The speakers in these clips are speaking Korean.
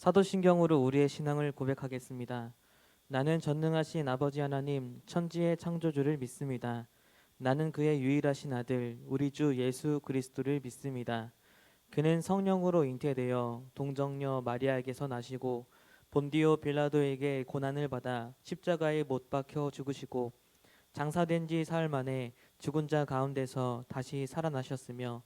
사도신경으로 우리의 신앙을 고백하겠습니다. 나는 전능하신 아버지 하나님 천지의 창조주를 믿습니다. 나는 그의 유일하신 아들 우리 주 예수 그리스도를 믿습니다. 그는 성령으로 잉태되어 동정녀 마리아에게서 나시고 본디오 빌라도에게 고난을 받아 십자가에 못 박혀 죽으시고 장사된 지 사흘 만에 죽은 자 가운데서 다시 살아나셨으며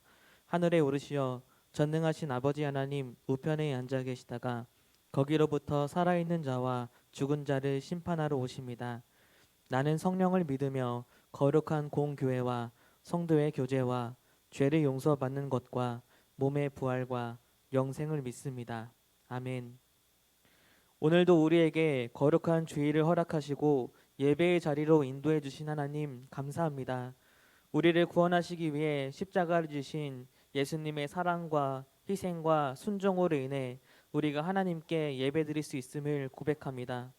하늘에 오르시어 전능하신 아버지 하나님 우편에 앉아 계시다가 거기로부터 살아있는 자와 죽은 자를 심판하러 오십니다. 나는 성령을 믿으며 거룩한 공교회와 성도의 교제와 죄를 용서받는 것과 몸의 부활과 영생을 믿습니다. 아멘. 오늘도 우리에게 거룩한 주일을 허락하시고 예배의 자리로 인도해 주신 하나님 감사합니다. 우리를 구원하시기 위해 십자가를 지신 예수님의 사랑과 희생과 순종으로 인해 우리가 하나님께 예배드릴 수 있음을 고백합니다.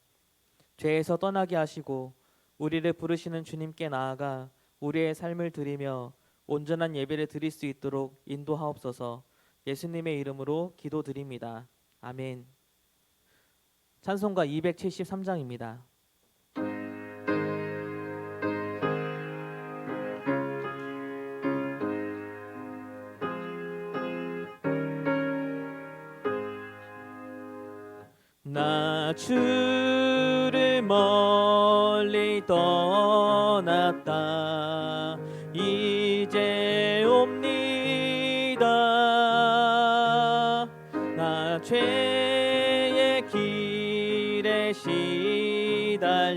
죄에서 떠나게 하시고 우리를 부르시는 주님께 나아가 우리의 삶을 드리며 온전한 예배를 드릴 수 있도록 인도하옵소서. 예수님의 이름으로 기도드립니다. 아멘. 찬송가 273장입니다. 나 주를 멀리 떠났다 이제 옵니다. 나 죄의 길에 시달려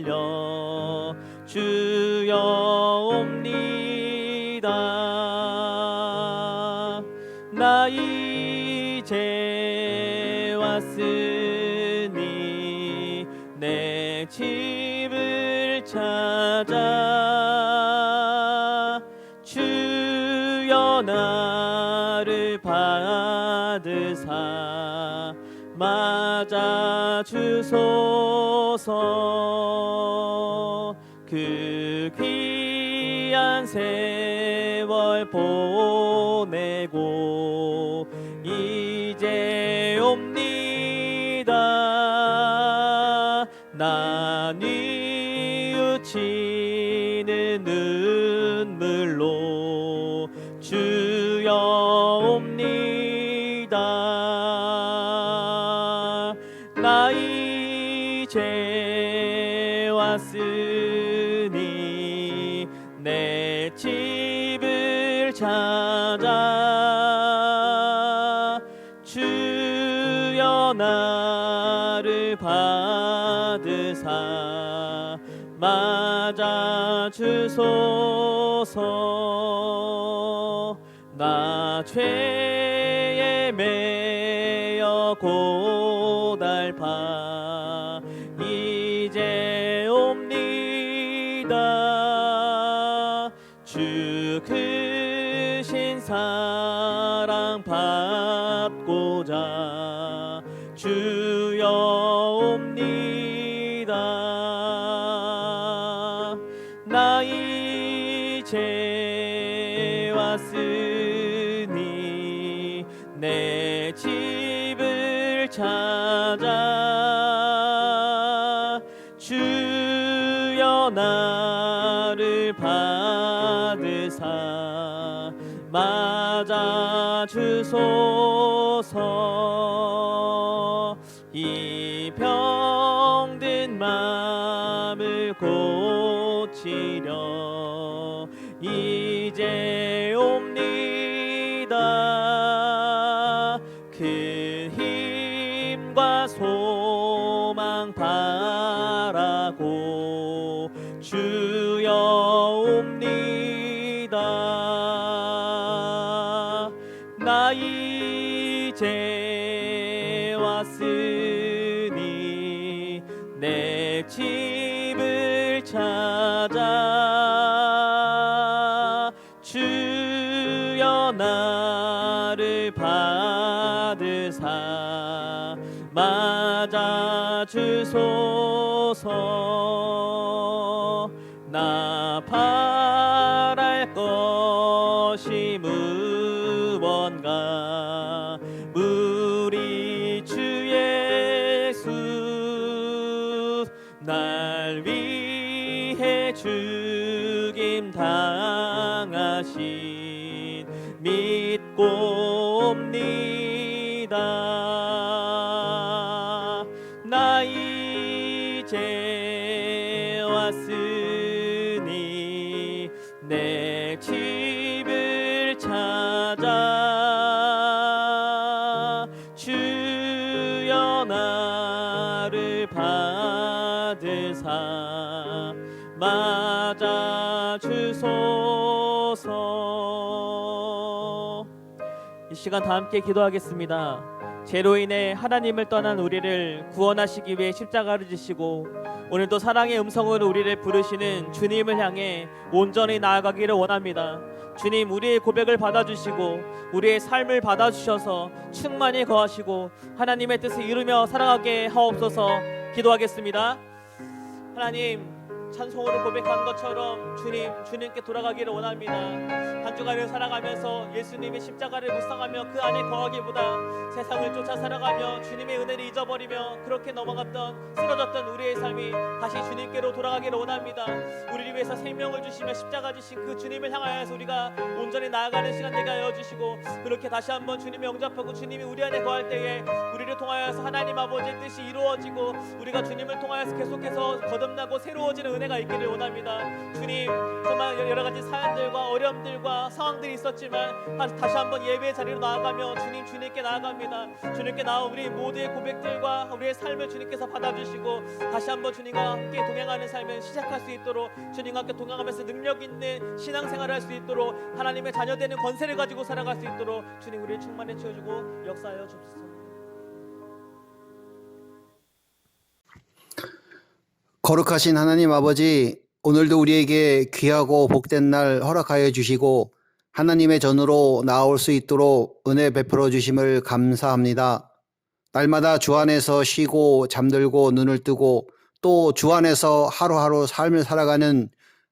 주여 옵니다. 나 이제 왔으니 내 집을 찾아 주여 나를 받으사 맞아 주소서. 그 귀한 세월 보내고 이제 옵니다. 나 뉘우치는 눈물로 주여 옵니다. 나 이제 왔으니 내 집을 찾아 주여 나를 받으사 맞아 주소서. 나 죄에 매여 고달파 이제 옵니다. 주 크신 사랑 받고자 주여 옵니다. 나 이제 왔으니 내 집을 찾아 주여 나를 받으사 맞아 주소서. 이 병든 마음을 고치려 이제 옵니다. 그 힘과 소망 바라고 주여 옵니다. 나 이제 왔으니 내 집을 찾아 주여 나를 받으사 맞아 주소서. 나 바랄 것이 무언가 우리 주의 나 이제 왔으니 내 집을 찾아 주여 나를 받으사 맞아 주소서. 이 시간 다 함께 기도하겠습니다. 죄로 인해 하나님을 떠난 우리를 구원하시기 위해 십자가를 지시고 오늘도 사랑의 음성으로 우리를 부르시는 주님을 향해 온전히 나아가기를 원합니다. 주님, 우리의 고백을 받아주시고 우리의 삶을 받아주셔서 충만히 거하시고 하나님의 뜻을 이루며 살아가게 하옵소서. 기도하겠습니다. 하나님, 찬송으로 고백한 것처럼 주님께 돌아가기를 원합니다. 한 주간을 살아가면서 예수님의 십자가를 묵상하며 그 안에 거하기보다 세상을 쫓아 살아가며 주님의 은혜를 잊어버리며 그렇게 넘어갔던 쓰러졌던 우리의 삶이 다시 주님께로 돌아가기를 원합니다. 우리를 위해서 생명을 주시며 십자가 지신 그 주님을 향하여서 우리가 온전히 나아가는 시간 되게 하여 주시고, 그렇게 다시 한번 주님을 영접하고 주님이 우리 안에 거할 때에 우리를 통하여서 하나님 아버지의 뜻이 이루어지고 우리가 주님을 통하여서 계속해서 거듭나고 새로워지는 은혜가 있기를 원합니다. 주님, 정말 여러 가지 사연들과 어려움들과 상황들이 있었지만 다시 한번 예배의 자리로 나아가며 주님께 나아갑니다. 주님께 나온 우리 모두의 고백들과 우리의 삶을 주님께서 받아주시고 다시 한번 주님과 함께 동행하는 삶을 시작할 수 있도록, 주님과 함께 동행하면서 능력 있는 신앙생활을 할 수 있도록, 하나님의 자녀되는 권세를 가지고 살아갈 수 있도록 주님 우리를 충만히 채워주고 역사하여 주옵소서. 거룩하신 하나님 아버지, 오늘도 우리에게 귀하고 복된 날 허락하여 주시고 하나님의 전으로 나올 수 있도록 은혜 베풀어 주심을 감사합니다. 날마다 주 안에서 쉬고 잠들고 눈을 뜨고 또 주 안에서 하루하루 삶을 살아가는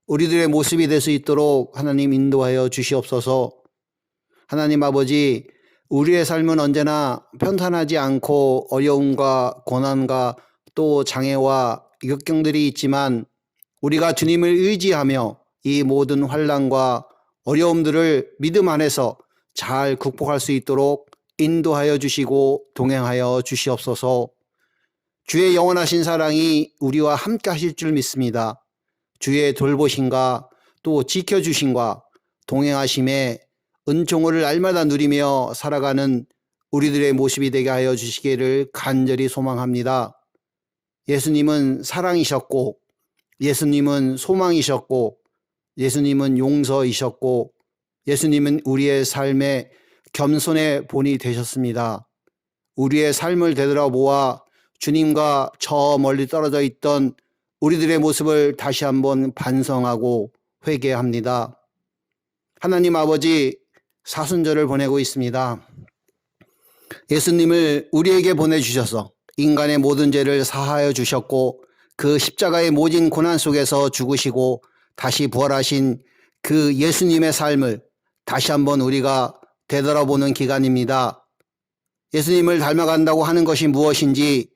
우리들의 모습이 될 수 있도록 하나님 인도하여 주시옵소서. 하나님 아버지, 우리의 삶은 언제나 평탄하지 않고 어려움과 고난과 또 장애와 역경들이 있지만 우리가 주님을 의지하며 이 모든 환난과 어려움들을 믿음 안에서 잘 극복할 수 있도록 인도하여 주시고 동행하여 주시옵소서. 주의 영원하신 사랑이 우리와 함께 하실 줄 믿습니다. 주의 돌보심과 또 지켜주심과 동행하심에 은총을 날마다 누리며 살아가는 우리들의 모습이 되게 하여 주시기를 간절히 소망합니다. 예수님은 사랑이셨고, 예수님은 소망이셨고, 예수님은 용서이셨고, 예수님은 우리의 삶의 겸손의 본이 되셨습니다. 우리의 삶을 되돌아보아 주님과 저 멀리 떨어져 있던 우리들의 모습을 다시 한번 반성하고 회개합니다. 하나님 아버지, 사순절을 보내고 있습니다. 예수님을 우리에게 보내주셔서 인간의 모든 죄를 사하여 주셨고 그 십자가의 모진 고난 속에서 죽으시고 다시 부활하신 그 예수님의 삶을 다시 한번 우리가 되돌아보는 기간입니다. 예수님을 닮아간다고 하는 것이 무엇인지,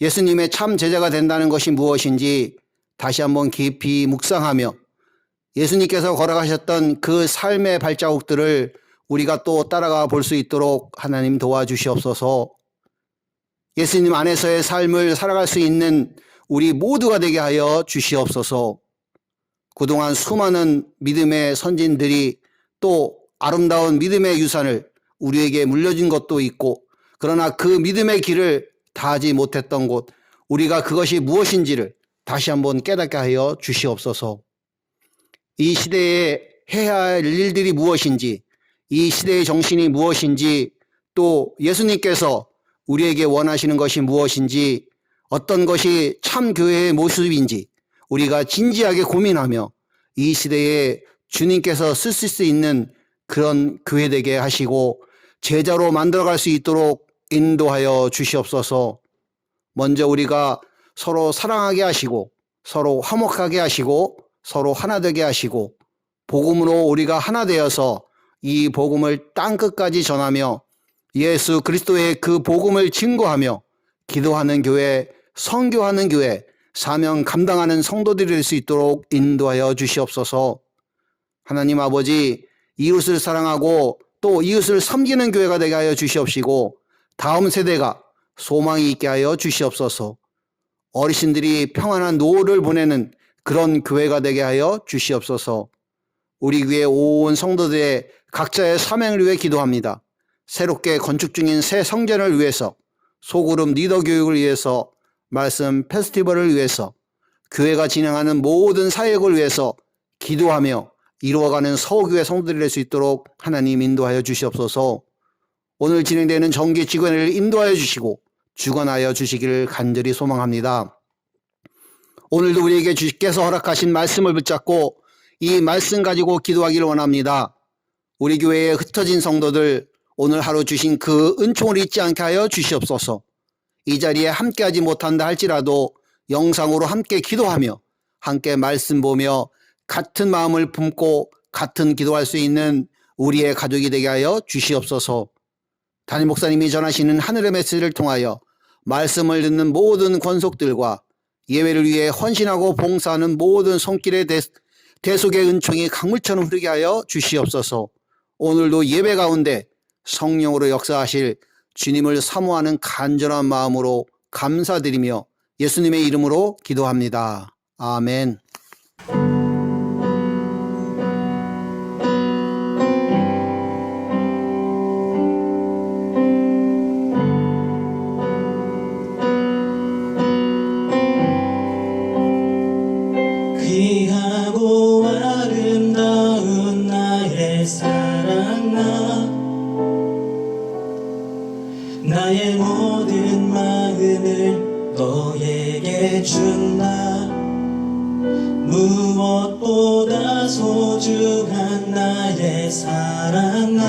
예수님의 참 제자가 된다는 것이 무엇인지 다시 한번 깊이 묵상하며 예수님께서 걸어가셨던 그 삶의 발자국들을 우리가 또 따라가 볼 수 있도록 하나님 도와주시옵소서. 예수님 안에서의 삶을 살아갈 수 있는 우리 모두가 되게 하여 주시옵소서. 그동안 수많은 믿음의 선진들이 또 아름다운 믿음의 유산을 우리에게 물려준 것도 있고, 그러나 그 믿음의 길을 다하지 못했던 곳, 우리가 그것이 무엇인지를 다시 한번 깨닫게 하여 주시옵소서. 이 시대에 해야 할 일들이 무엇인지, 이 시대의 정신이 무엇인지, 또 예수님께서 우리에게 원하시는 것이 무엇인지, 어떤 것이 참 교회의 모습인지 우리가 진지하게 고민하며 이 시대에 주님께서 쓰실 수 있는 그런 교회 되게 하시고 제자로 만들어갈 수 있도록 인도하여 주시옵소서. 먼저 우리가 서로 사랑하게 하시고 서로 화목하게 하시고 서로 하나 되게 하시고 복음으로 우리가 하나 되어서 이 복음을 땅끝까지 전하며 예수 그리스도의 그 복음을 증거하며 기도하는 교회, 선교하는 교회, 사명 감당하는 성도들이 될 수 있도록 인도하여 주시옵소서. 하나님 아버지, 이웃을 사랑하고 또 이웃을 섬기는 교회가 되게 하여 주시옵시고 다음 세대가 소망이 있게 하여 주시옵소서. 어르신들이 평안한 노후를 보내는 그런 교회가 되게 하여 주시옵소서. 우리 교회 온 성도들의 각자의 사명을 위해 기도합니다. 새롭게 건축 중인 새 성전을 위해서, 소그룹 리더 교육을 위해서, 말씀 페스티벌을 위해서, 교회가 진행하는 모든 사역을 위해서 기도하며 이루어가는 서울교회 성도들이 될 수 있도록 하나님 인도하여 주시옵소서. 오늘 진행되는 정기 직원을 인도하여 주시고 주관하여 주시기를 간절히 소망합니다. 오늘도 우리에게 주께서 허락하신 말씀을 붙잡고 이 말씀 가지고 기도하기를 원합니다. 우리 교회에 흩어진 성도들 오늘 하루 주신 그 은총을 잊지 않게 하여 주시옵소서. 이 자리에 함께하지 못한다 할지라도 영상으로 함께 기도하며 함께 말씀 보며 같은 마음을 품고 같은 기도할 수 있는 우리의 가족이 되게 하여 주시옵소서. 담임 목사님이 전하시는 하늘의 메시지를 통하여 말씀을 듣는 모든 권속들과 예배를 위해 헌신하고 봉사하는 모든 손길의 대속의 은총이 강물처럼 흐르게 하여 주시옵소서. 오늘도 예배 가운데 성령으로 역사하실 주님을 사모하는 간절한 마음으로 감사드리며 예수님의 이름으로 기도합니다. 아멘. 귀하고 아름다운 나의 사랑아, 나의 모든 마음을 너에게 준다. 무엇보다 소중한 나의 사랑아,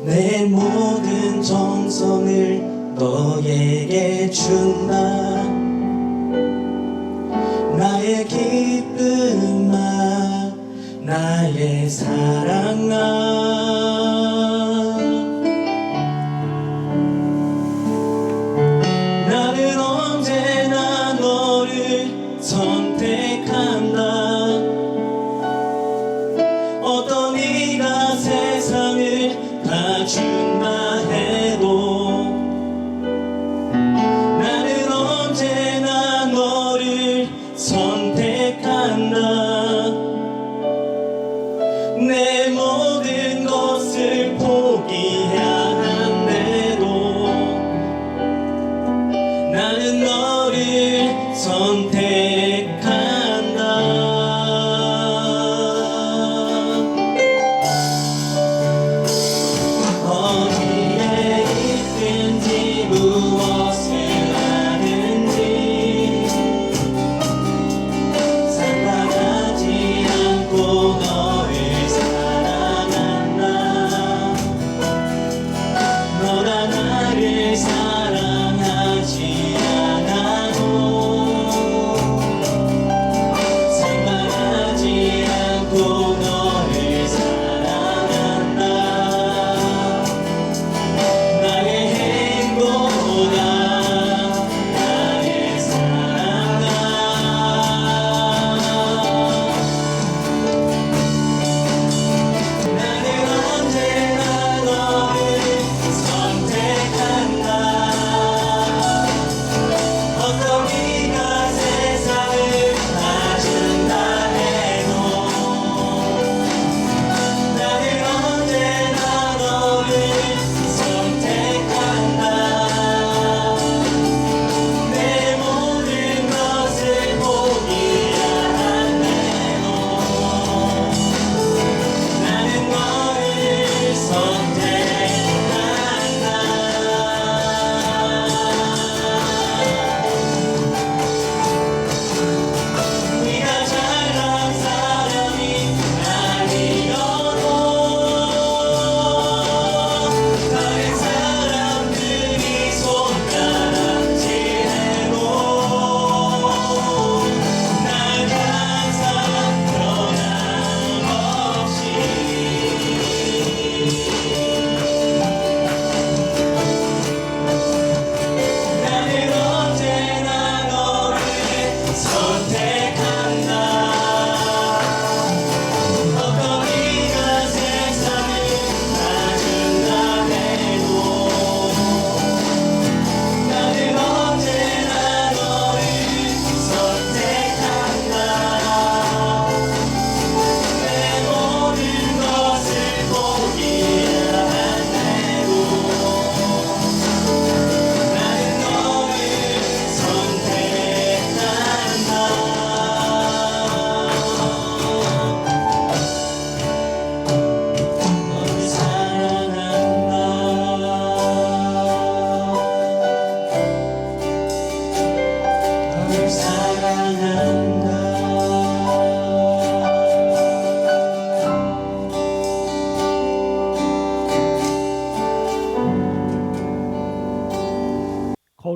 내 모든 정성을 너에게 준다. 나의 기쁨아, 나의 사랑아, 나는 언제나 너를 선택한다. 어떤 이가 세상을 다 준다 해도 나는 언제나 너를 선택한다. 내 모든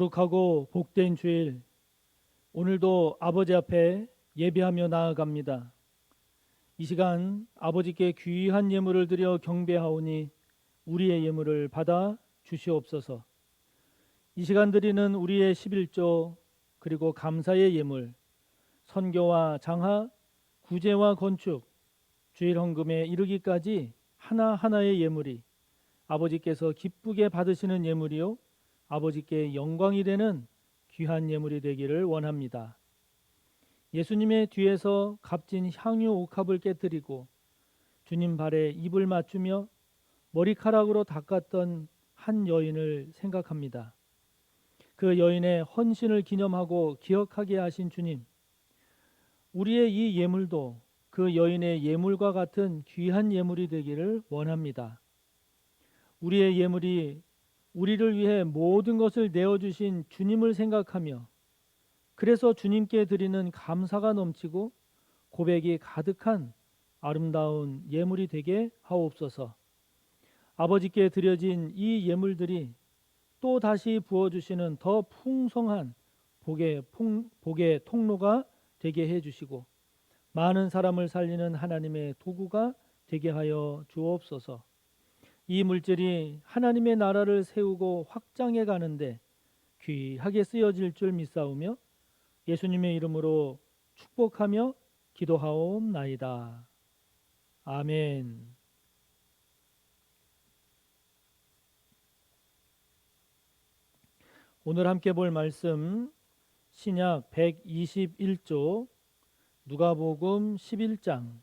거룩하고 복된 주일, 오늘도 아버지 앞에 예배하며 나아갑니다. 이 시간 아버지께 귀한 예물을 드려 경배하오니 우리의 예물을 받아 주시옵소서. 이 시간 드리는 우리의 11조 그리고 감사의 예물, 선교와 장하, 구제와 건축, 주일 헌금에 이르기까지 하나하나의 예물이 아버지께서 기쁘게 받으시는 예물이요 아버지께 영광이 되는 귀한 예물이 되기를 원합니다. 예수님의 뒤에서 값진 향유 옥합을 깨뜨리고 주님 발에 입을 맞추며 머리카락으로 닦았던 한 여인을 생각합니다. 그 여인의 헌신을 기념하고 기억하게 하신 주님, 우리의 이 예물도 그 여인의 예물과 같은 귀한 예물이 되기를 원합니다. 우리의 예물이 우리를 위해 모든 것을 내어주신 주님을 생각하며 그래서 주님께 드리는 감사가 넘치고 고백이 가득한 아름다운 예물이 되게 하옵소서. 아버지께 드려진 이 예물들이 또 다시 부어주시는 더 풍성한 복의 통로가 되게 해주시고 많은 사람을 살리는 하나님의 도구가 되게 하여 주옵소서. 이 물질이 하나님의 나라를 세우고 확장해 가는데 귀하게 쓰여질 줄 믿사오며 예수님의 이름으로 축복하며 기도하옵나이다. 아멘. 오늘 함께 볼 말씀 신약 121조 누가복음 15장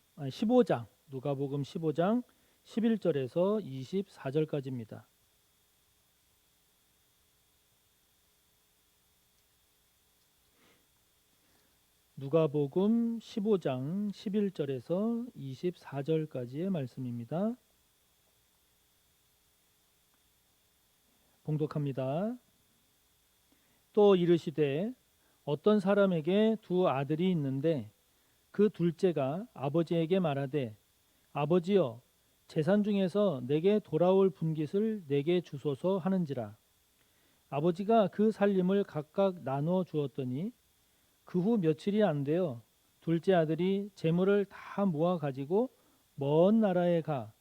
누가복음 15장 11절에서 24절까지입니다. 누가복음 15장 11절에서 24절까지의 말씀입니다. 봉독합니다. 또 이르시되 어떤 사람에게 두 아들이 있는데 그 둘째가 아버지에게 말하되 아버지여 재산 중에서 내게 돌아올 분깃을 내게 주소서 하는지라. 아버지가 그 살림을 각각 나누어 주었더니 그 후 며칠이 안 되어 둘째 아들이 재물을 다 모아 가지고 먼 나라에 가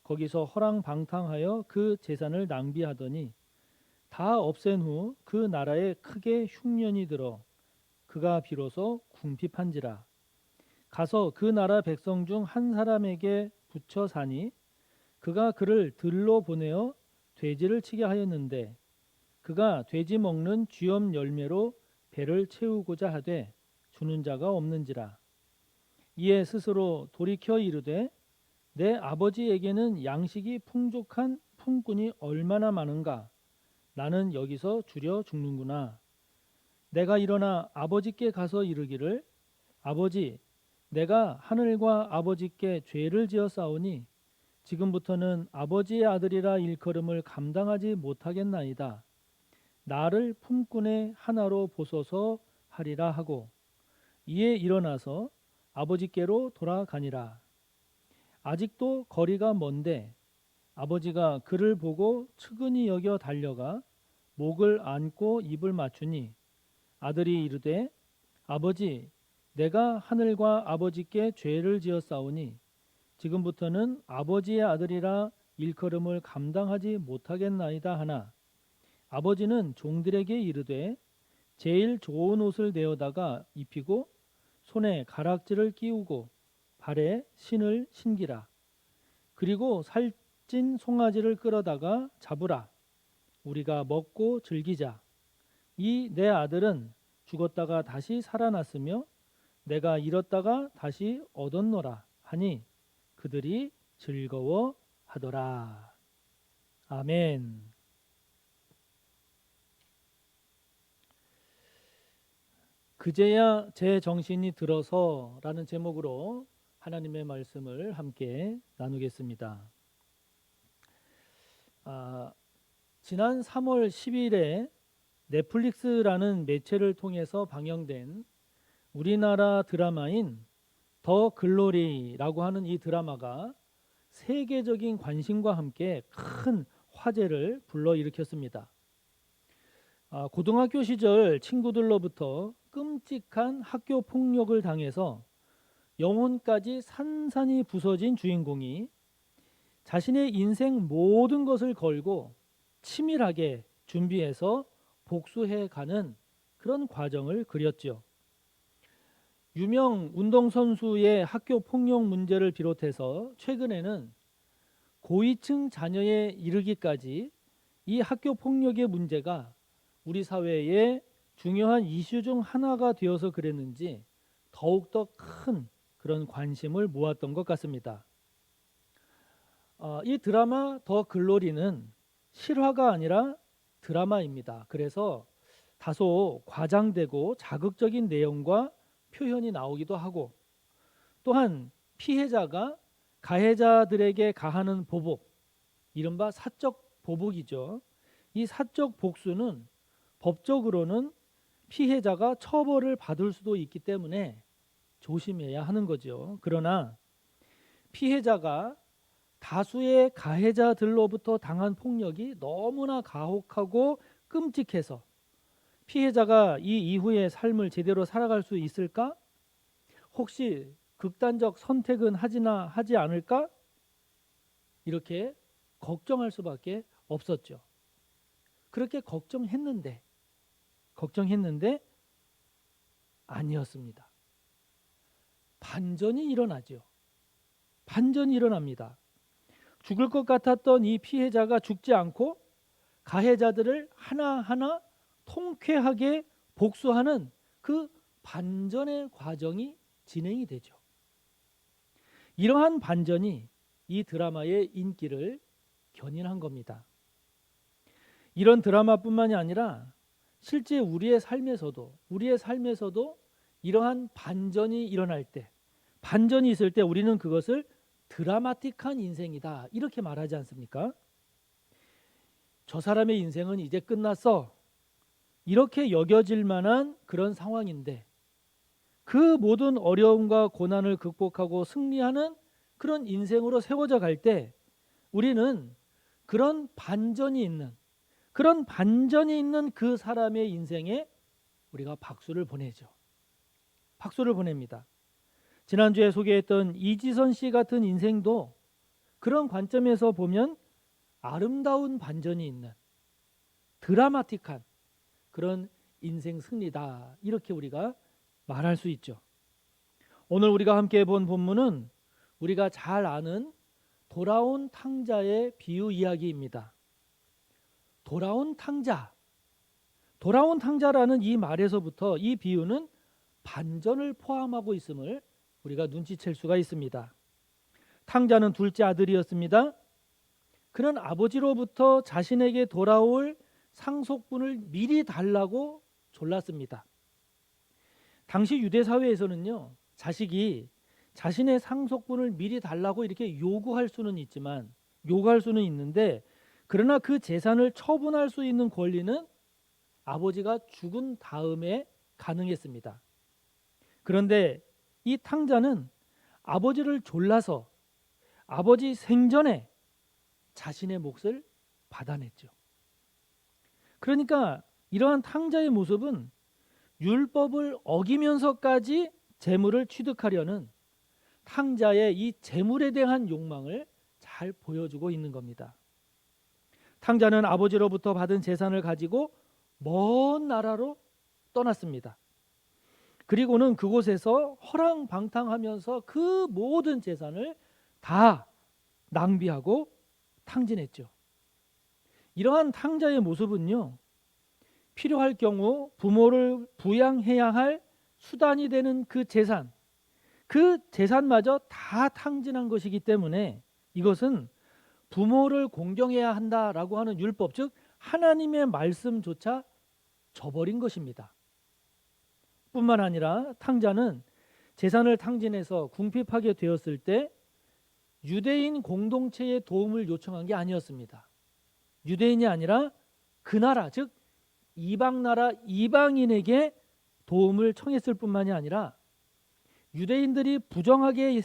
거기서 허랑방탕하여 그 재산을 낭비하더니 다 없앤 후 그 나라에 크게 흉년이 들어 그가 비로소 궁핍한지라. 가서 그 나라 백성 중 한 사람에게 붙여 사니 그가 그를 들로 보내어 돼지를 치게 하였는데 그가 돼지 먹는 쥐염 열매로 배를 채우고자 하되 주는 자가 없는지라. 이에 스스로 돌이켜 이르되 내 아버지에게는 양식이 풍족한 품꾼이 얼마나 많은가. 나는 여기서 주려 죽는구나. 내가 일어나 아버지께 가서 이르기를 아버지 내가 하늘과 아버지께 죄를 지었사오니 지금부터는 아버지의 아들이라 일컬음을 감당하지 못하겠나이다. 나를 품꾼의 하나로 보소서 하리라 하고 이에 일어나서 아버지께로 돌아가니라. 아직도 거리가 먼데 아버지가 그를 보고 측은히 여겨 달려가 목을 안고 입을 맞추니 아들이 이르되 아버지 내가 하늘과 아버지께 죄를 지었사오니 지금부터는 아버지의 아들이라 일컬음을 감당하지 못하겠나이다 하나 아버지는 종들에게 이르되 제일 좋은 옷을 내어다가 입히고 손에 가락지를 끼우고 발에 신을 신기라. 그리고 살찐 송아지를 끌어다가 잡으라. 우리가 먹고 즐기자. 이 내 아들은 죽었다가 다시 살아났으며 내가 잃었다가 다시 얻었노라 하니 그들이 즐거워하더라. 아멘. 그제야 제 정신이 들어서 라는 제목으로 하나님의 말씀을 함께 나누겠습니다. 지난 3월 10일에 넷플릭스라는 매체를 통해서 방영된 우리나라 드라마인 더 글로리라고 하는 이 드라마가 세계적인 관심과 함께 큰 화제를 불러일으켰습니다. 고등학교 시절 친구들로부터 끔찍한 학교 폭력을 당해서 영혼까지 산산이 부서진 주인공이 자신의 인생 모든 것을 걸고 치밀하게 준비해서 복수해 가는 그런 과정을 그렸죠. 유명 운동선수의 학교 폭력 문제를 비롯해서 최근에는 고위층 자녀에 이르기까지 이 학교 폭력의 문제가 우리 사회의 중요한 이슈 중 하나가 되어서 그랬는지 더욱더 큰 그런 관심을 모았던 것 같습니다. 이 드라마 더 글로리는 실화가 아니라 드라마입니다. 그래서 다소 과장되고 자극적인 내용과 표현이 나오기도 하고, 또한 피해자가 가해자들에게 가하는 보복, 이른바 사적 보복이죠. 이 사적 복수는 법적으로는 피해자가 처벌을 받을 수도 있기 때문에 조심해야 하는 거죠. 그러나 피해자가 다수의 가해자들로부터 당한 폭력이 너무나 가혹하고 끔찍해서 피해자가 이 이후의 삶을 제대로 살아갈 수 있을까? 혹시 극단적 선택은 하지 않을까? 이렇게 걱정할 수밖에 없었죠. 그렇게 걱정했는데 아니었습니다. 반전이 일어나죠. 반전이 일어납니다. 죽을 것 같았던 이 피해자가 죽지 않고 가해자들을 하나하나 통쾌하게 복수하는 그 반전의 과정이 진행이 되죠. 이러한 반전이 이 드라마의 인기를 견인한 겁니다. 이런 드라마뿐만이 아니라 실제 우리의 삶에서도 이러한 반전이 일어날 때, 반전이 있을 때 우리는 그것을 드라마틱한 인생이다 이렇게 말하지 않습니까? 저 사람의 인생은 이제 끝났어 이렇게 여겨질 만한 그런 상황인데, 그 모든 어려움과 고난을 극복하고 승리하는 그런 인생으로 세워져 갈 때 우리는 그런 반전이 있는 그 사람의 인생에 우리가 박수를 보내죠. 박수를 보냅니다. 지난주에 소개했던 이지선 씨 같은 인생도 그런 관점에서 보면 아름다운 반전이 있는 드라마틱한 그런 인생 승리다 이렇게 우리가 말할 수 있죠. 오늘 우리가 함께 본 본문은 우리가 잘 아는 돌아온 탕자의 비유 이야기입니다. 돌아온 탕자라는 이 말에서부터 이 비유는 반전을 포함하고 있음을 우리가 눈치챌 수가 있습니다. 탕자는 둘째 아들이었습니다. 그는 아버지로부터 자신에게 돌아올 상속분을 미리 달라고 졸랐습니다. 당시 유대 사회에서는요, 자식이 자신의 상속분을 미리 달라고 이렇게 요구할 수는 있는데, 그러나 그 재산을 처분할 수 있는 권리는 아버지가 죽은 다음에 가능했습니다. 그런데 이 탕자는 아버지를 졸라서 아버지 생전에 자신의 몫을 받아냈죠. 그러니까 이러한 탕자의 모습은 율법을 어기면서까지 재물을 취득하려는 탕자의 이 재물에 대한 욕망을 잘 보여주고 있는 겁니다. 탕자는 아버지로부터 받은 재산을 가지고 먼 나라로 떠났습니다. 그리고는 그곳에서 허랑방탕하면서 그 모든 재산을 다 낭비하고 탕진했죠. 이러한 탕자의 모습은요, 필요할 경우 부모를 부양해야 할 수단이 되는 그 재산마저 다 탕진한 것이기 때문에 이것은 부모를 공경해야 한다라고 하는 율법, 즉 하나님의 말씀조차 저버린 것입니다. 뿐만 아니라 탕자는 재산을 탕진해서 궁핍하게 되었을 때 유대인 공동체의 도움을 요청한 게 아니었습니다. 유대인이 아니라 그 나라, 즉 이방 나라 이방인에게 도움을 청했을 뿐만이 아니라 유대인들이 부정하게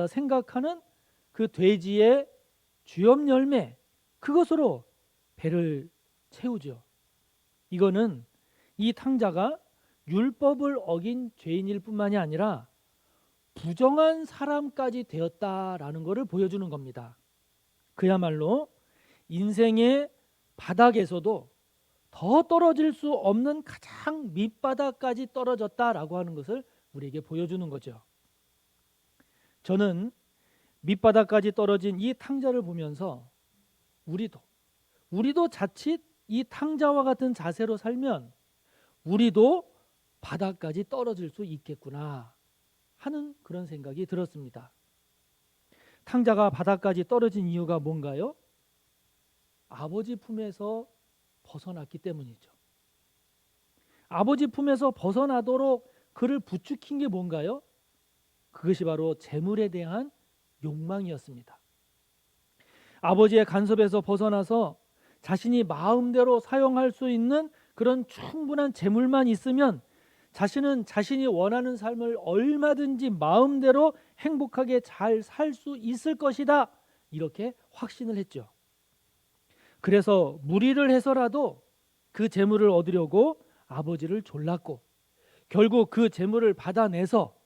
생각하는 그 돼지의 주염 열매, 그것으로 배를 채우죠. 이거는 이 탕자가 율법을 어긴 죄인일 뿐만이 아니라 부정한 사람까지 되었다라는 것을 보여주는 겁니다. 그야말로 인생의 바닥에서도 더 떨어질 수 없는 가장 밑바닥까지 떨어졌다라고 하는 것을 우리에게 보여주는 거죠. 저는 밑바닥까지 떨어진 이 탕자를 보면서 우리도 자칫 이 탕자와 같은 자세로 살면 우리도 바닥까지 떨어질 수 있겠구나 하는 그런 생각이 들었습니다. 탕자가 바닥까지 떨어진 이유가 뭔가요? 아버지 품에서 벗어났기 때문이죠. 아버지 품에서 벗어나도록 그를 부추긴 게 뭔가요? 그것이 바로 재물에 대한 욕망이었습니다. 아버지의 간섭에서 벗어나서 자신이 마음대로 사용할 수 있는 그런 충분한 재물만 있으면 자신은 자신이 원하는 삶을 얼마든지 마음대로 행복하게 잘 살 수 있을 것이다. 이렇게 확신을 했죠. 그래서 무리를 해서라도 그 재물을 얻으려고 아버지를 졸랐고 결국 그 재물을 받아내서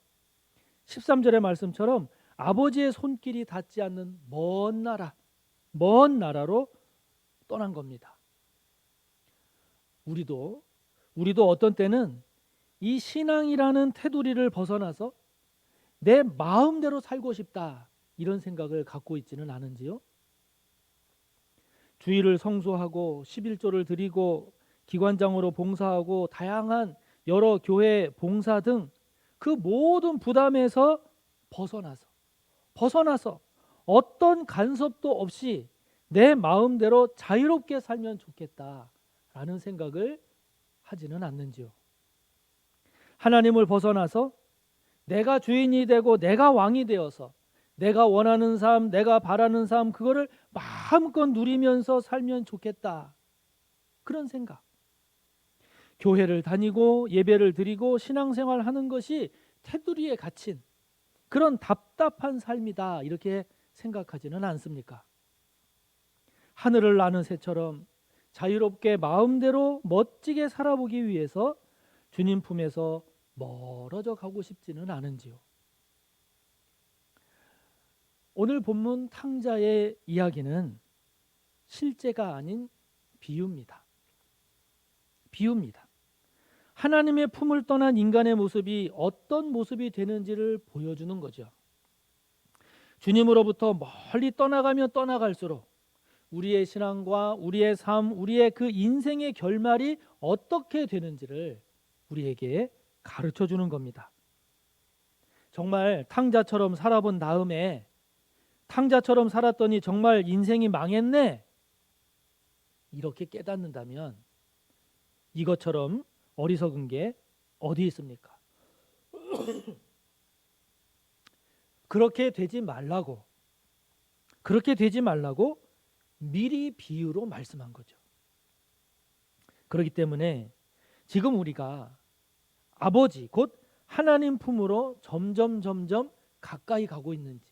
13절의 말씀처럼 아버지의 손길이 닿지 않는 먼 나라로 떠난 겁니다. 우리도 어떤 때는 이 신앙이라는 테두리를 벗어나서 내 마음대로 살고 싶다 이런 생각을 갖고 있지는 않은지요? 주일을 성수하고 11조를 드리고 기관장으로 봉사하고 다양한 여러 교회 봉사 등 그 모든 부담에서 벗어나서 어떤 간섭도 없이 내 마음대로 자유롭게 살면 좋겠다라는 생각을 하지는 않는지요. 하나님을 벗어나서 내가 주인이 되고 내가 왕이 되어서 내가 원하는 삶, 내가 바라는 삶 그거를 마음껏 누리면서 살면 좋겠다. 그런 생각. 교회를 다니고 예배를 드리고 신앙생활 하는 것이 테두리에 갇힌 그런 답답한 삶이다. 이렇게 생각하지는 않습니까? 하늘을 나는 새처럼 자유롭게 마음대로 멋지게 살아보기 위해서 주님 품에서 멀어져 가고 싶지는 않은지요. 오늘 본문 탕자의 이야기는 실제가 아닌 비유입니다. 하나님의 품을 떠난 인간의 모습이 어떤 모습이 되는지를 보여주는 거죠. 주님으로부터 멀리 떠나가면 떠나갈수록 우리의 신앙과 우리의 삶, 우리의 그 인생의 결말이 어떻게 되는지를 우리에게 가르쳐 주는 겁니다. 정말 탕자처럼 살아본 다음에 탕자처럼 살았더니 정말 인생이 망했네. 이렇게 깨닫는다면 이것처럼 어리석은 게 어디 있습니까? 그렇게 되지 말라고 미리 비유로 말씀한 거죠. 그렇기 때문에 지금 우리가 아버지 곧 하나님 품으로 점점 가까이 가고 있는지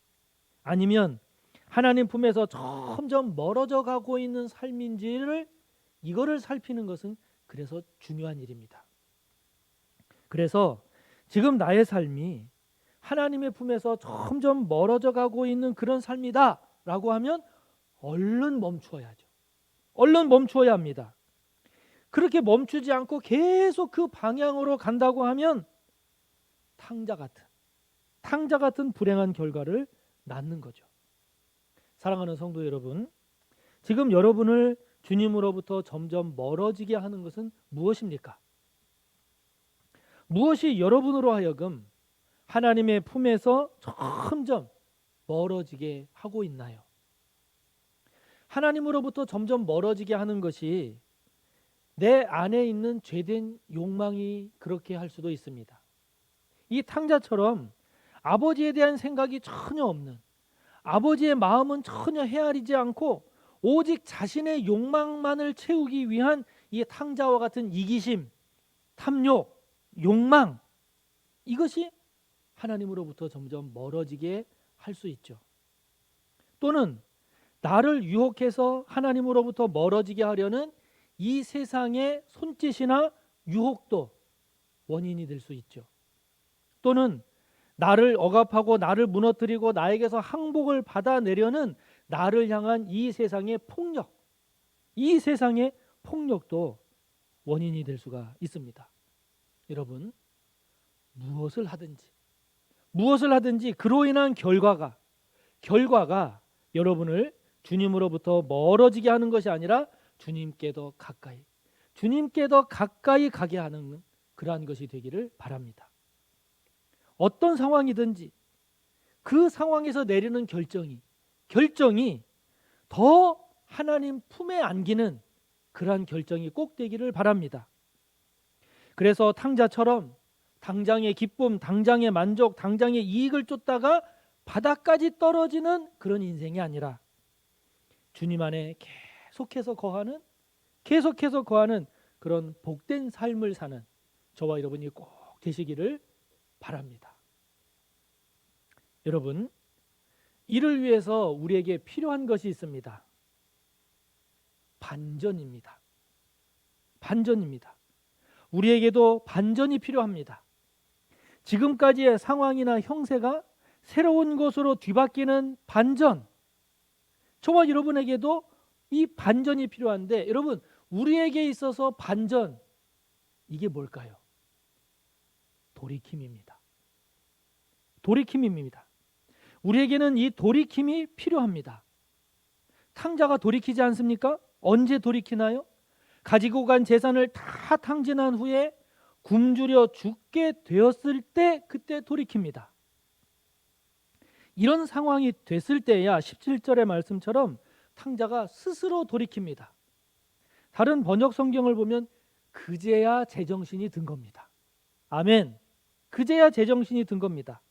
아니면 하나님 품에서 점점 멀어져 가고 있는 삶인지를 이거를 살피는 것은 그래서 중요한 일입니다. 그래서 지금 나의 삶이 하나님의 품에서 점점 멀어져 가고 있는 그런 삶이다 라고 하면 얼른 멈추어야죠. 얼른 멈추어야 합니다. 그렇게 멈추지 않고 계속 그 방향으로 간다고 하면 탕자 같은 불행한 결과를 낳는 거죠. 사랑하는 성도 여러분, 지금 여러분을 주님으로부터 점점 멀어지게 하는 것은 무엇입니까? 무엇이 여러분으로 하여금 하나님의 품에서 점점 멀어지게 하고 있나요? 하나님으로부터 점점 멀어지게 하는 것이 내 안에 있는 죄된 욕망이 그렇게 할 수도 있습니다. 이 탕자처럼 아버지에 대한 생각이 전혀 없는, 아버지의 마음은 전혀 헤아리지 않고 오직 자신의 욕망만을 채우기 위한 이 탕자와 같은 이기심, 탐욕, 욕망, 이것이 하나님으로부터 점점 멀어지게 할 수 있죠. 또는 나를 유혹해서 하나님으로부터 멀어지게 하려는 이 세상의 손짓이나 유혹도 원인이 될 수 있죠. 또는 나를 억압하고 나를 무너뜨리고 나에게서 항복을 받아내려는 나를 향한 이 세상의 폭력, 이 세상의 폭력도 원인이 될 수가 있습니다. 여러분, 무엇을 하든지 그로 인한 결과가 여러분을 주님으로부터 멀어지게 하는 것이 아니라 주님께 더 가까이 가게 하는 그러한 것이 되기를 바랍니다. 어떤 상황이든지 그 상황에서 내리는 결정이 더 하나님 품에 안기는 그러한 결정이 꼭 되기를 바랍니다. 그래서 탕자처럼 당장의 기쁨, 당장의 만족, 당장의 이익을 쫓다가 바닥까지 떨어지는 그런 인생이 아니라 주님 안에 계속해서 거하는 그런 복된 삶을 사는 저와 여러분이 꼭 되시기를 바랍니다. 여러분, 이를 위해서 우리에게 필요한 것이 있습니다. 반전입니다. 우리에게도 반전이 필요합니다. 지금까지의 상황이나 형세가 새로운 것으로 뒤바뀌는 반전, 저와 여러분에게도 이 반전이 필요한데, 여러분, 우리에게 있어서 반전, 이게 뭘까요? 돌이킴입니다. 우리에게는 이 돌이킴이 필요합니다. 탕자가 돌이키지 않습니까? 언제 돌이키나요? 가지고 간 재산을 다 탕진한 후에 굶주려 죽게 되었을 때 그때 돌이킵니다. 이런 상황이 됐을 때야 17절의 말씀처럼 탕자가 스스로 돌이킵니다. 다른 번역 성경을 보면 그제야 제정신이 든 겁니다. 아멘. 그제야 제정신이 든 겁니다.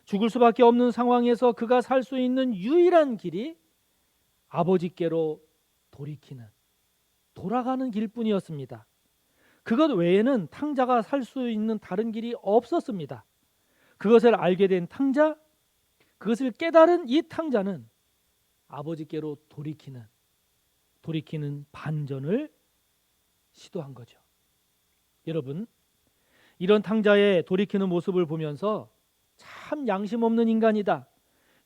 죽을 수밖에 없는 상황에서 그가 살 수 있는 유일한 길이 아버지께로 돌아가는 길뿐이었습니다. 그것 외에는 탕자가 살 수 있는 다른 길이 없었습니다. 그것을 알게 된 탕자, 그것을 깨달은 이 탕자는 아버지께로 돌이키는 반전을 시도한 거죠. 여러분, 이런 탕자의 돌이키는 모습을 보면서 참 양심 없는 인간이다,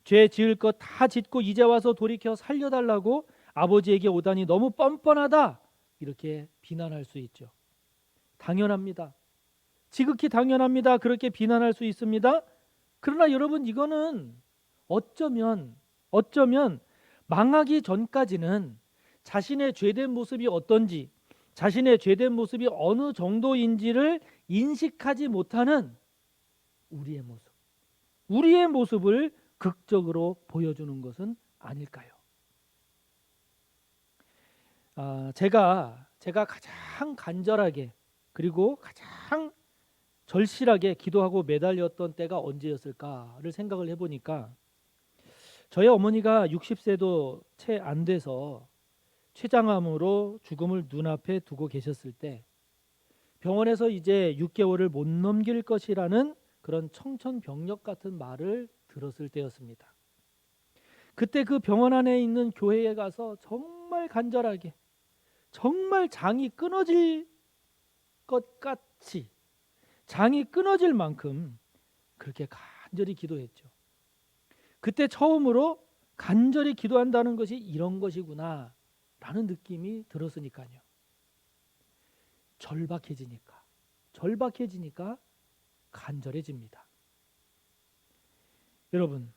죄 지을 것 다 짓고 이제 와서 돌이켜 살려달라고 아버지에게 오다니 너무 뻔뻔하다, 이렇게 비난할 수 있죠. 당연합니다. 지극히 당연합니다. 그렇게 비난할 수 있습니다. 그러나 여러분, 이거는 어쩌면 망하기 전까지는 자신의 죄된 모습이 어떤지, 자신의 죄된 모습이 어느 정도인지를 인식하지 못하는 우리의 모습을 극적으로 보여주는 것은 아닐까요? 제가 가장 간절하게 그리고 가장 절실하게 기도하고 매달렸던 때가 언제였을까를 생각을 해보니까, 저희 어머니가 60세도 채 안 돼서 췌장암으로 죽음을 눈앞에 두고 계셨을 때, 병원에서 이제 6개월을 못 넘길 것이라는 그런 청천벽력 같은 말을 들었을 때였습니다. 그때 그 병원 안에 있는 교회에 가서 정말 간절하게, 정말 장이 끊어질 것 같이, 장이 끊어질 만큼 그렇게 간절히 기도했죠. 그때 처음으로 간절히 기도한다는 것이 이런 것이구나 라는 느낌이 들었으니까요. 절박해지니까 간절해집니다. 여러분,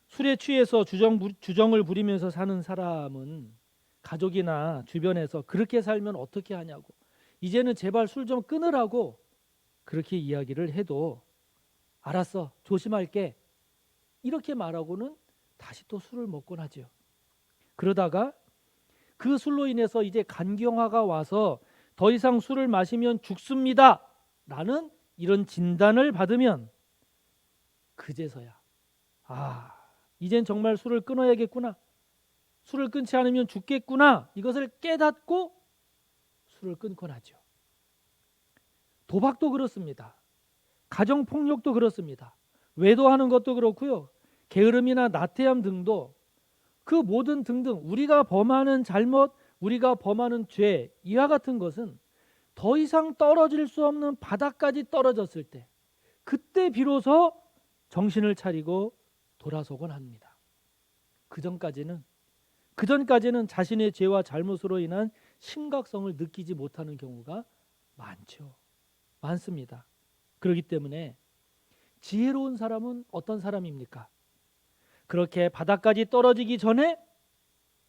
술에 취해서 주정을 부리면서 사는 사람은 가족이나 주변에서 그렇게 살면 어떻게 하냐고, 이제는 제발 술 좀 끊으라고 그렇게 이야기를 해도 알았어, 조심할게, 이렇게 말하고는 다시 또 술을 먹곤 하죠. 그러다가 그 술로 인해서 이제 간경화가 와서 더 이상 술을 마시면 죽습니다 라는 이런 진단을 받으면 그제서야 이젠 정말 술을 끊어야겠구나, 술을 끊지 않으면 죽겠구나, 이것을 깨닫고 술을 끊곤 하죠. 도박도 그렇습니다. 가정폭력도 그렇습니다. 외도하는 것도 그렇고요. 게으름이나 나태함 등도, 그 모든 등등 우리가 범하는 잘못, 우리가 범하는 죄, 이와 같은 것은 더 이상 떨어질 수 없는 바닥까지 떨어졌을 때, 그때 비로소 정신을 차리고 돌아서곤 합니다. 그 전까지는 자신의 죄와 잘못으로 인한 심각성을 느끼지 못하는 경우가 많습니다. 그렇기 때문에 지혜로운 사람은 어떤 사람입니까? 그렇게 바닥까지 떨어지기 전에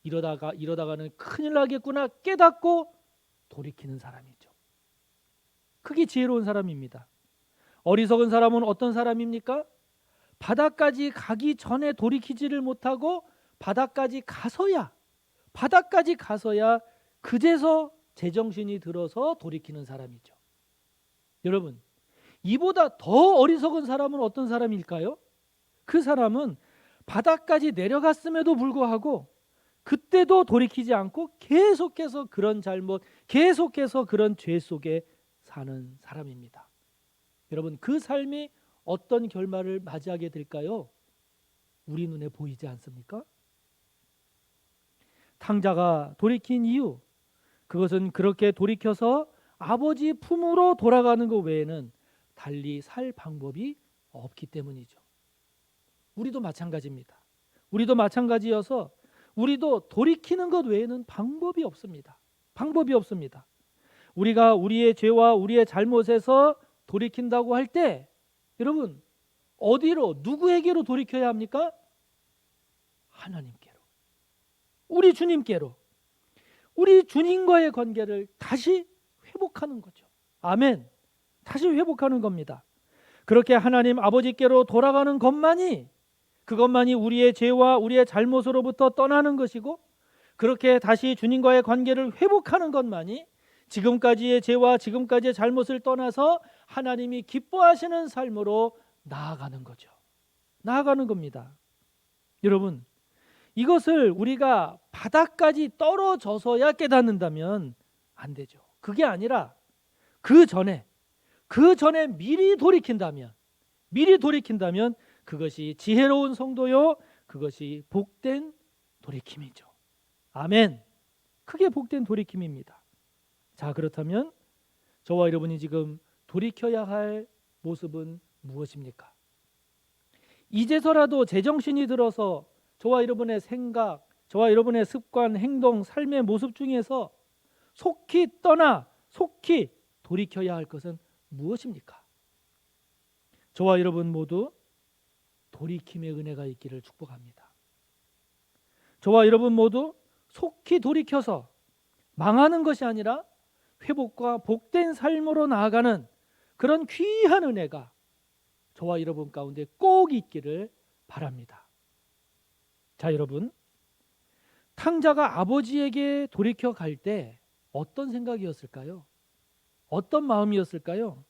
이러다가는 큰일 나겠구나 깨닫고 돌이키는 사람이죠. 그게 지혜로운 사람입니다. 어리석은 사람은 어떤 사람입니까? 바닥까지 가기 전에 돌이키지를 못하고 바닥까지 가서야 그제서 제정신이 들어서 돌이키는 사람이죠. 여러분, 이보다 더 어리석은 사람은 어떤 사람일까요? 그 사람은 바닥까지 내려갔음에도 불구하고 그때도 돌이키지 않고 계속해서 그런 잘못, 계속해서 그런 죄 속에 사는 사람입니다. 여러분, 그 삶이 어떤 결말을 맞이하게 될까요? 우리 눈에 보이지 않습니까? 탕자가 돌이킨 이유, 그것은 그렇게 돌이켜서 아버지 품으로 돌아가는 것 외에는 달리 살 방법이 없기 때문이죠. 우리도 마찬가지입니다. 우리도 마찬가지여서 우리도 돌이키는 것 외에는 방법이 없습니다. 우리가 우리의 죄와 우리의 잘못에서 돌이킨다고 할 때, 여러분, 어디로, 누구에게로 돌이켜야 합니까? 하나님께로, 우리 주님께로, 우리 주님과의 관계를 다시 회복하는 거죠. 아멘. 다시 회복하는 겁니다. 그렇게 하나님 아버지께로 돌아가는 그것만이 우리의 죄와 우리의 잘못으로부터 떠나는 것이고, 그렇게 다시 주님과의 관계를 회복하는 것만이 지금까지의 죄와 지금까지의 잘못을 떠나서 하나님이 기뻐하시는 삶으로 나아가는 거죠. 나아가는 겁니다. 여러분, 이것을 우리가 바닥까지 떨어져서야 깨닫는다면 안 되죠. 그게 아니라 그 전에 미리 돌이킨다면 그것이 지혜로운 성도요, 그것이 복된 돌이킴이죠. 아멘. 그게 복된 돌이킴입니다. 자, 그렇다면 저와 여러분이 지금 돌이켜야 할 모습은 무엇입니까? 이제서라도 제정신이 들어서 저와 여러분의 생각, 저와 여러분의 습관, 행동, 삶의 모습 중에서 속히 돌이켜야 할 것은 무엇입니까? 저와 여러분 모두 돌이킴의 은혜가 있기를 축복합니다. 저와 여러분 모두 속히 돌이켜서 망하는 것이 아니라 회복과 복된 삶으로 나아가는 그런 귀한 은혜가 저와 여러분 가운데 꼭 있기를 바랍니다. 자, 여러분, 탕자가 아버지에게 돌이켜 갈 때 어떤 생각이었을까요? 어떤 마음이었을까요?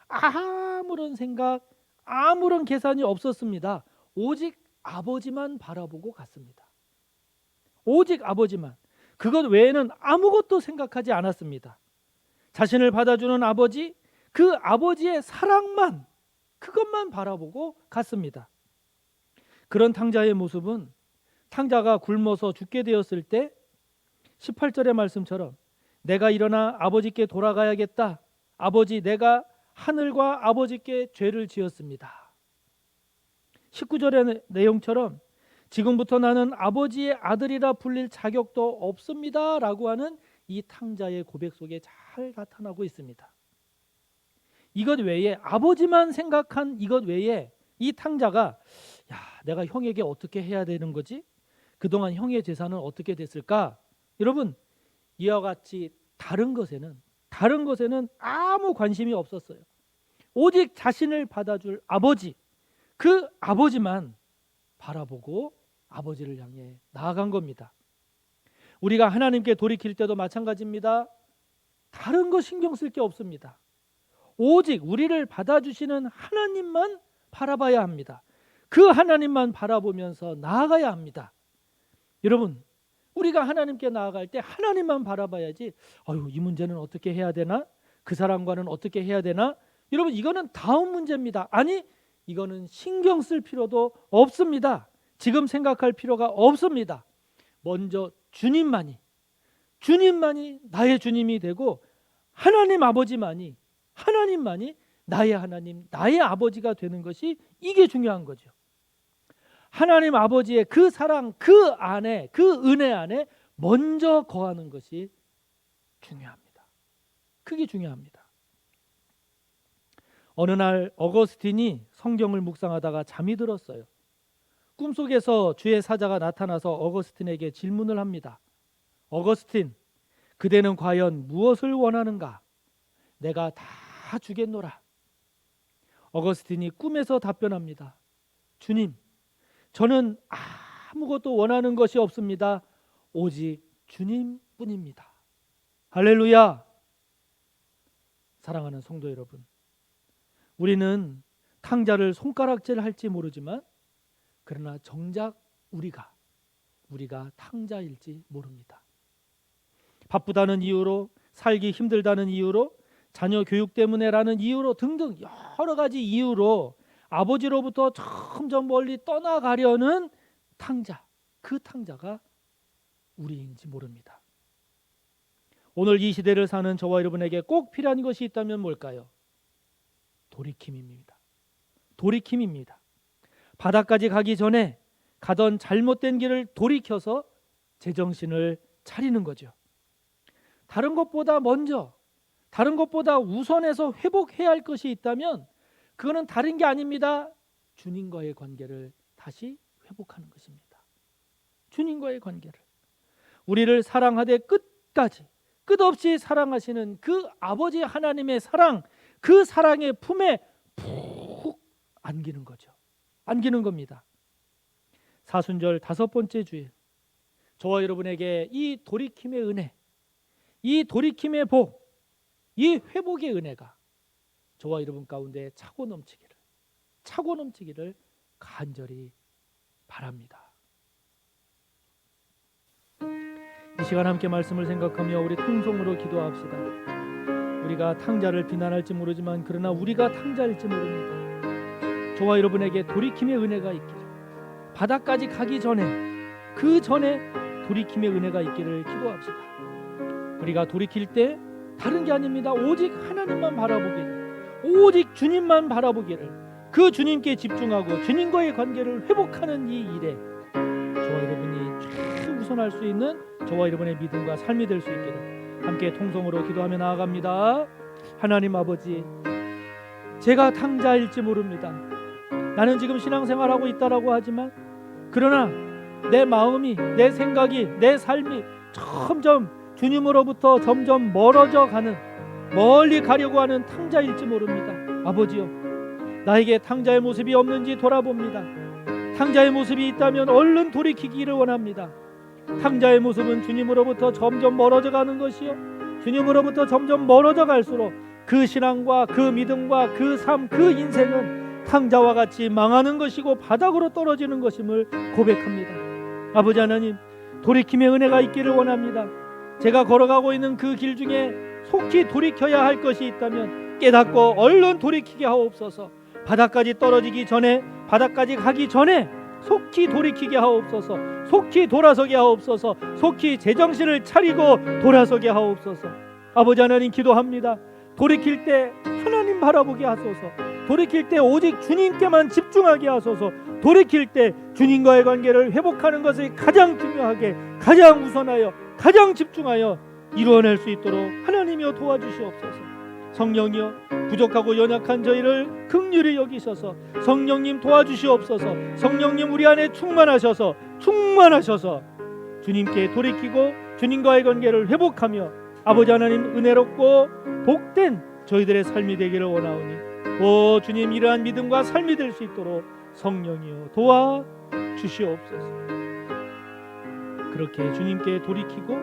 아무런 생각, 아무런 계산이 없었습니다. 오직 아버지만 바라보고 갔습니다. 오직 아버지만. 그것 외에는 아무것도 생각하지 않았습니다. 자신을 받아주는 아버지, 그 아버지의 사랑만, 그것만 바라보고 갔습니다. 그런 탕자의 모습은 탕자가 굶어서 죽게 되었을 때 18절의 말씀처럼 내가 일어나 아버지께 돌아가야겠다. 아버지, 내가 하늘과 아버지께 죄를 지었습니다. 19절의 내용처럼 지금부터 나는 아버지의 아들이라 불릴 자격도 없습니다 라고 하는 이 탕자의 고백 속에 잘 나타나고 있습니다. 이것 외에, 아버지만 생각한 이것 외에 이 탕자가 내가 형에게 어떻게 해야 되는 거지? 그동안 형의 재산은 어떻게 됐을까? 여러분, 이와 같이 다른 것에는 아무 관심이 없었어요. 오직 자신을 받아줄 아버지, 그 아버지만 바라보고 아버지를 향해 나아간 겁니다. 우리가 하나님께 돌이킬 때도 마찬가지입니다. 다른 거 신경 쓸 게 없습니다. 오직 우리를 받아주시는 하나님만 바라봐야 합니다. 그 하나님만 바라보면서 나아가야 합니다. 여러분, 우리가 하나님께 나아갈 때 하나님만 바라봐야지, 이 문제는 어떻게 해야 되나? 그 사람과는 어떻게 해야 되나? 여러분, 이거는 다음 문제입니다. 아니, 이거는 신경 쓸 필요도 없습니다. 지금 생각할 필요가 없습니다. 먼저 주님만이, 주님만이 나의 주님이 되고 하나님 아버지만이 하나님만이 나의 하나님, 나의 아버지가 되는 것이 이게 중요한 거죠. 하나님 아버지의 그 사랑, 그 안에, 그 은혜 안에 먼저 거하는 것이 중요합니다. 그게 중요합니다. 어느 날 어거스틴이 성경을 묵상하다가 잠이 들었어요. 꿈속에서 주의 사자가 나타나서 어거스틴에게 질문을 합니다. 어거스틴, 그대는 과연 무엇을 원하는가? 내가 다 주겠노라. 어거스틴이 꿈에서 답변합니다. 주님, 저는 아무것도 원하는 것이 없습니다. 오직 주님뿐입니다. 할렐루야. 사랑하는 성도 여러분, 우리는 탕자를 손가락질 할지 모르지만 그러나 정작 우리가 탕자일지 모릅니다. 바쁘다는 이유로, 살기 힘들다는 이유로, 자녀 교육 때문에라는 이유로 등등 여러 가지 이유로 아버지로부터 점점 멀리 떠나가려는 탕자, 그 탕자가 우리인지 모릅니다. 오늘 이 시대를 사는 저와 여러분에게 꼭 필요한 것이 있다면 뭘까요? 돌이킴입니다. 돌이킴입니다. 바다까지 가기 전에 가던 잘못된 길을 돌이켜서 제정신을 차리는 거죠. 다른 것보다 먼저, 다른 것보다 우선해서 회복해야 할 것이 있다면 그거는 다른 게 아닙니다. 주님과의 관계를 다시 회복하는 것입니다. 주님과의 관계를. 우리를 사랑하되 끝까지 끝없이 사랑하시는 그 아버지 하나님의 사랑, 그 사랑의 품에 푹 안기는 거죠. 안기는 겁니다. 사순절 5번째 주일, 저와 여러분에게 이 돌이킴의 은혜, 이 돌이킴의 복, 이 회복의 은혜가 저와 여러분 가운데 차고 넘치기를 간절히 바랍니다. 이 시간 함께 말씀을 생각하며 우리 통성으로 기도합시다. 우리가 탕자를 비난할지 모르지만 그러나 우리가 탕자일지 모릅니다. 저와 여러분에게 돌이킴의 은혜가 있기를, 바다까지 가기 전에, 그 전에 돌이킴의 은혜가 있기를 기도합시다. 우리가 돌이킬 때 다른 게 아닙니다. 오직 하나님만 바라보기를, 오직 주님만 바라보기를, 그 주님께 집중하고 주님과의 관계를 회복하는 이 일에 저와 여러분이 최우선할 수 있는 저와 여러분의 믿음과 삶이 될 수 있기를 함께 통성으로 기도하며 나아갑니다. 하나님 아버지, 제가 탕자일지 모릅니다. 나는 지금 신앙생활하고 있다라고 하지만 그러나 내 마음이, 내 생각이, 내 삶이 점점 주님으로부터 점점 멀어져 가는, 멀리 가려고 하는 탕자일지 모릅니다. 아버지요, 나에게 탕자의 모습이 없는지 돌아봅니다. 탕자의 모습이 있다면 얼른 돌이키기를 원합니다. 탕자의 모습은 주님으로부터 점점 멀어져 가는 것이요, 주님으로부터 점점 멀어져 갈수록 그 신앙과 그 믿음과 그 삶, 그 인생은 탕자와 같이 망하는 것이고 바닥으로 떨어지는 것임을 고백합니다. 아버지 하나님, 돌이킴의 은혜가 있기를 원합니다. 제가 걸어가고 있는 그 길 중에 속히 돌이켜야 할 것이 있다면 깨닫고 얼른 돌이키게 하옵소서. 바닥까지 떨어지기 전에, 바닥까지 가기 전에 속히 돌이키게 하옵소서. 속히 돌아서게 하옵소서. 속히 제정신을 차리고 돌아서게 하옵소서. 아버지 하나님, 기도합니다. 돌이킬 때 하나님 바라보게 하소서. 돌이킬 때 오직 주님께만 집중하게 하소서. 돌이킬 때 주님과의 관계를 회복하는 것을 가장 중요하게, 가장 우선하여, 가장 집중하여 이루어낼 수 있도록 하나님이여 도와주시옵소서. 성령이여, 부족하고 연약한 저희를 긍휼히 여기셔서 성령님 도와주시옵소서. 성령님 우리 안에 충만하셔서 주님께 돌이키고 주님과의 관계를 회복하며 아버지 하나님 은혜롭고 복된 저희들의 삶이 되기를 원하오니 오 주님, 이러한 믿음과 삶이 될 수 있도록 성령이여 도와주시옵소서. 그렇게 주님께 돌이키고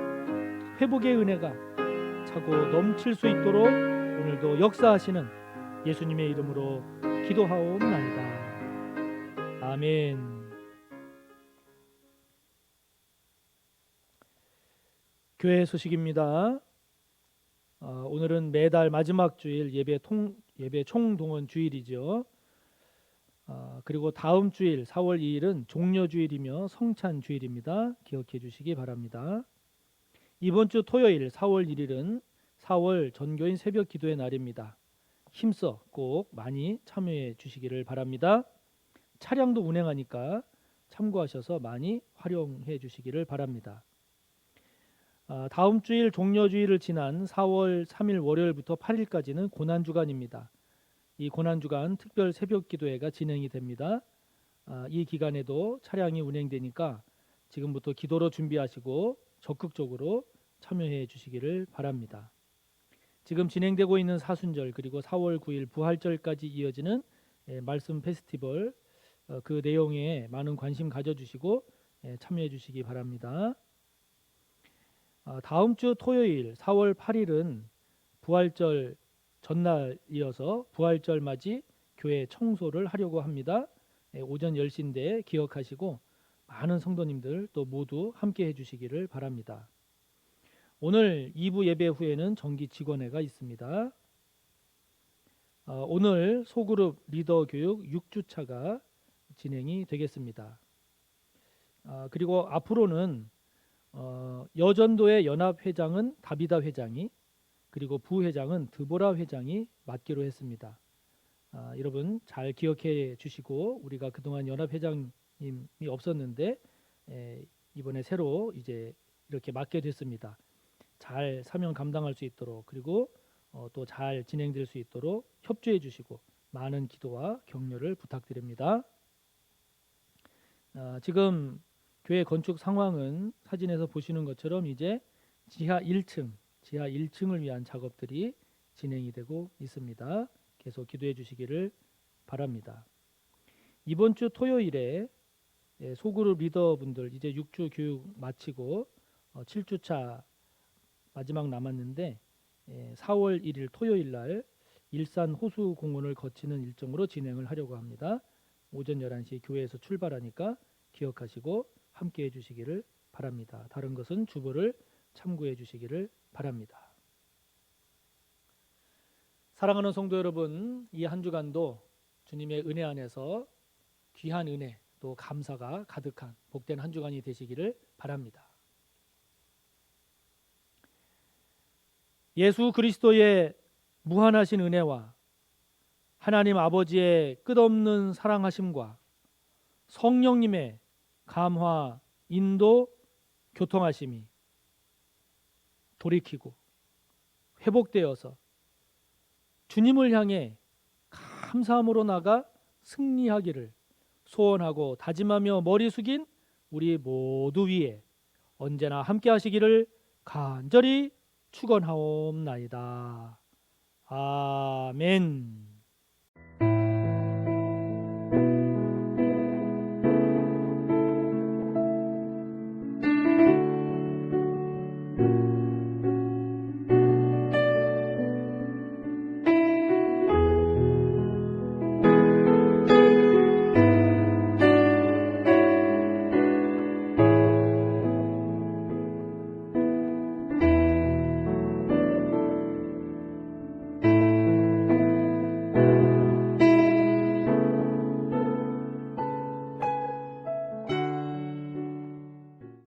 회복의 은혜가 차고 넘칠 수 있도록 오늘도 역사하시는 예수님의 이름으로 기도하옵나이다. 아멘. 교회 소식입니다. 오늘은 매달 마지막 주일 예배 총동원 주일이죠. 그리고 다음 주일 4월 2일은 종려주일이며 성찬주일입니다. 기억해 주시기 바랍니다. 이번 주 토요일 4월 1일은 4월 전교인 새벽 기도의 날입니다. 힘써 꼭 많이 참여해 주시기를 바랍니다. 차량도 운행하니까 참고하셔서 많이 활용해 주시기를 바랍니다. 다음 주일 종려주일을 지난 4월 3일 월요일부터 8일까지는 고난주간입니다. 이 고난주간 특별 새벽 기도회가 진행이 됩니다. 이 기간에도 차량이 운행되니까 지금부터 기도로 준비하시고 적극적으로 참여해 주시기를 바랍니다. 지금 진행되고 있는 사순절 그리고 4월 9일 부활절까지 이어지는 말씀 페스티벌 그 내용에 많은 관심 가져주시고 참여해 주시기 바랍니다. 다음 주 토요일 4월 8일은 부활절 전날이어서 부활절 맞이 교회 청소를 하려고 합니다. 오전 10시인데 기억하시고 많은 성도님들 또 모두 함께 해주시기를 바랍니다. 오늘 2부 예배 후에는 정기 직원회가 있습니다. 오늘 소그룹 리더 교육 6주차가 진행이 되겠습니다. 그리고 앞으로는 여전도의 연합회장은 다비다 회장이 그리고 부회장은 드보라 회장이 맡기로 했습니다. 여러분 잘 기억해 주시고 우리가 그동안 연합회장님이 없었는데 이번에 새로 이제 이렇게 맡게 됐습니다. 잘 사명 감당할 수 있도록 그리고 또 잘 진행될 수 있도록 협조해 주시고 많은 기도와 격려를 부탁드립니다. 지금 교회 건축 상황은 사진에서 보시는 것처럼 이제 지하 1층을 위한 작업들이 진행이 되고 있습니다. 계속 기도해 주시기를 바랍니다. 이번 주 토요일에 소그룹 리더분들 이제 6주 교육 마치고 7주차 마지막 남았는데 4월 1일 토요일 날 일산 호수공원을 거치는 일정으로 진행을 하려고 합니다. 오전 11시 교회에서 출발하니까 기억하시고 함께 해주시기를 바랍니다. 다른 것은 주보를 참고해 주시기를 바랍니다. 사랑하는 성도 여러분, 이 한 주간도 주님의 은혜 안에서 귀한 은혜 또 감사가 가득한 복된 한 주간이 되시기를 바랍니다. 예수 그리스도의 무한하신 은혜와 하나님 아버지의 끝없는 사랑하심과 성령님의 감화, 인도, 교통하심이 돌이키고 회복되어서 주님을 향해 감사함으로 나가 승리하기를 소원하고 다짐하며 머리 숙인 우리 모두 위에 언제나 함께 하시기를 간절히 축원하옵나이다. 아멘.